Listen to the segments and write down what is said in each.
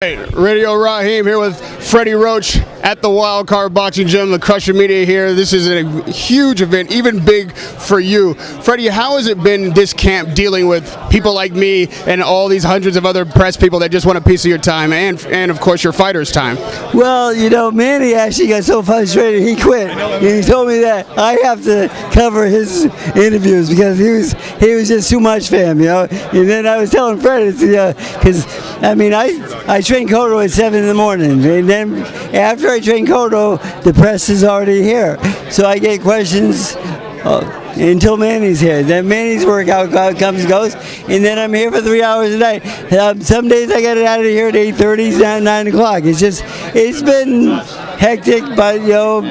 Radio Raheem here with Freddie Roach at the Wild Card Boxing Gym, the Crusher Media here. This is a huge event, even big for you. Freddie, how has it been this camp dealing with people like me and all these hundreds of other press people that just want a piece of your time and of course your fighters' time? Well, you know, Manny actually got so frustrated he quit. He told me that I have to cover his interviews because he was just too much for him, you know. And then I was telling Freddie, because I mean I train Cotto at 7 in the morning, and then after I train Cotto, the press is already here. So I get questions until Manny's here. Then Manny's workout comes and goes, and then I'm here for 3 hours a night. Some days I get it out of here at 8:30, 9 o'clock. It's been hectic, but you know,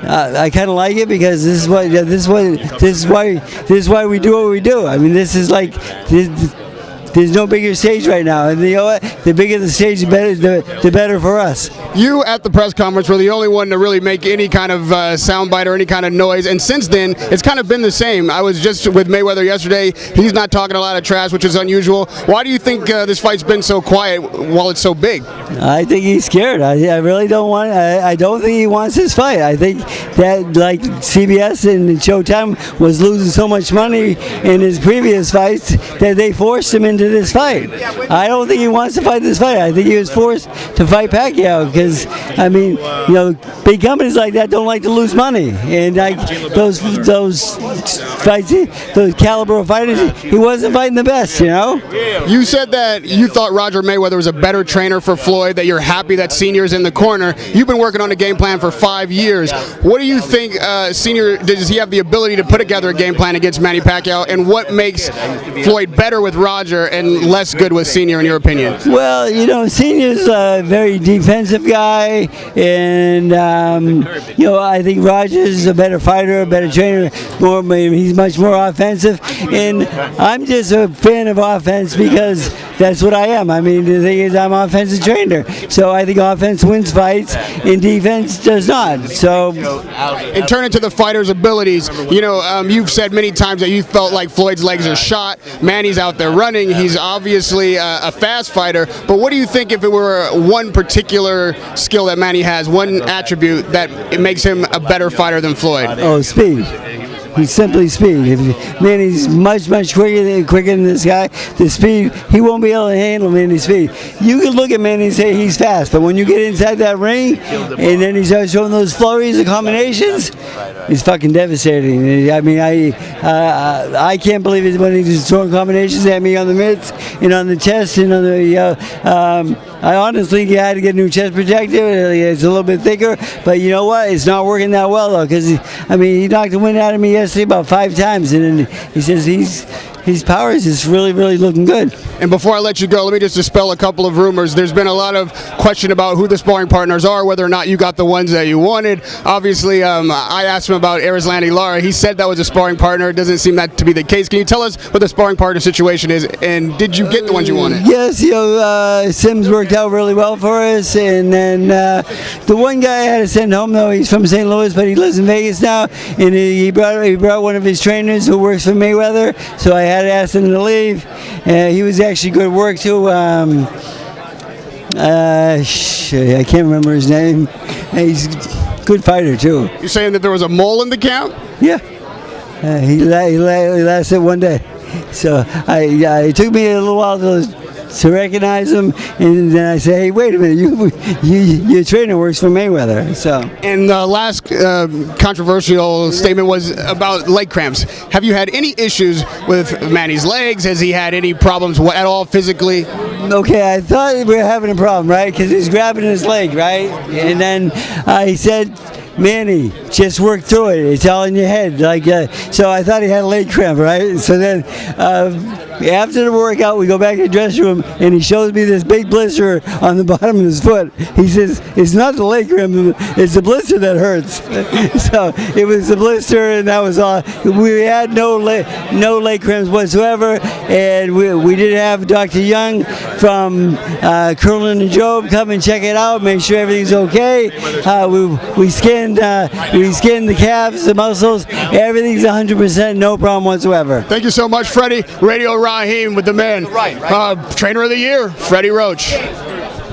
I kind of like it because this is why we do what we do. I mean, this is like. There's no bigger stage right now, and you know what? The bigger the stage, the better for us. You at the press conference were the only one to really make any kind of soundbite or any kind of noise, and since then, it's kind of been the same. I was just with Mayweather yesterday. He's not talking a lot of trash, which is unusual. Why do you think this fight's been so quiet while it's so big? I think he's scared. I really don't want. I don't think he wants this fight. I think that like CBS and Showtime was losing so much money in his previous fights that they forced him into this fight. I don't think he wants to fight this fight. I think he was forced to fight Pacquiao because, I mean, you know, big companies like that don't like to lose money, and like those fights, those caliber of fighters, he wasn't fighting the best, you know. You said that you thought Roger Mayweather was a better trainer for Floyd, that you're happy that Senior's in the corner. You've been working on a game plan for 5 years. What do you think Senior, does he have the ability to put together a game plan against Manny Pacquiao, and what makes Floyd better with Roger and less good with Senior, in your opinion? Well, you know, Senior's a very defensive guy, and you know, I think Roger's a better fighter, a better trainer. He's much more offensive, and I'm just a fan of offense because that's what I am. I mean, the thing is, I'm an offensive trainer, so I think offense wins fights, and defense does not. So, and turn into the fighter's abilities. You know, you've said many times that you felt like Floyd's legs are shot. Manny's out there running. He's obviously a fast fighter, but what do you think if it were one particular skill that Manny has, one attribute that it makes him a better fighter than Floyd? Oh, speed. He's simply speed. Manny's much quicker than this guy. The speed, he won't be able to handle Manny's speed. You can look at Manny and say he's fast, but when you get inside that ring and then he starts showing those flurries and combinations, he's fucking devastating. I mean, I can't believe it when he's throwing combinations at me on the mitts and on the chest and on the. I honestly think you had to get a new chest protector. It's a little bit thicker, but you know what? It's not working that well though, because I mean, he knocked the wind out of me yesterday about 5 times, and then he says his power is just really looking good. And before I let you go, let me just dispel a couple of rumors. There's been a lot of question about who the sparring partners are, whether or not you got the ones that you wanted. Obviously, I asked him about Arislandi Lara. He said that was a sparring partner. It doesn't seem that to be the case. Can you tell us what the sparring partner situation is, and did you get the ones you wanted? Yes, you know, Sims worked out really well for us, and then the one guy I had to send home, though, he's from St. Louis, but he lives in Vegas now, and he brought one of his trainers who works for Mayweather, so I had to ask him to leave. He was actually good work too. I can't remember his name. He's a good fighter too. You're saying that there was a mole in the camp? Yeah. He lasted one day. So it took me a little while to recognize him, and then I say, hey, wait a minute, your trainer works for Mayweather. So. And the last controversial statement was about leg cramps. Have you had any issues with Manny's legs? Has he had any problems at all physically? Okay, I thought we were having a problem, right? Because he's grabbing his leg, right? And then he said, Manny, just work through it. It's all in your head. So I thought he had a leg cramp, right? So then after the workout, we go back to the dressing room, and he shows me this big blister on the bottom of his foot. He says, it's not the leg cramp, it's the blister that hurts. So it was the blister, and that was all. We had no leg cramps whatsoever, and we did have Dr. Young from Curlin and Job come and check it out, make sure everything's okay. We scanned the calves, the muscles, everything's 100%, no problem whatsoever. Thank you so much, Freddie. Radio Raheem with the man. Right. Trainer of the year, Freddie Roach.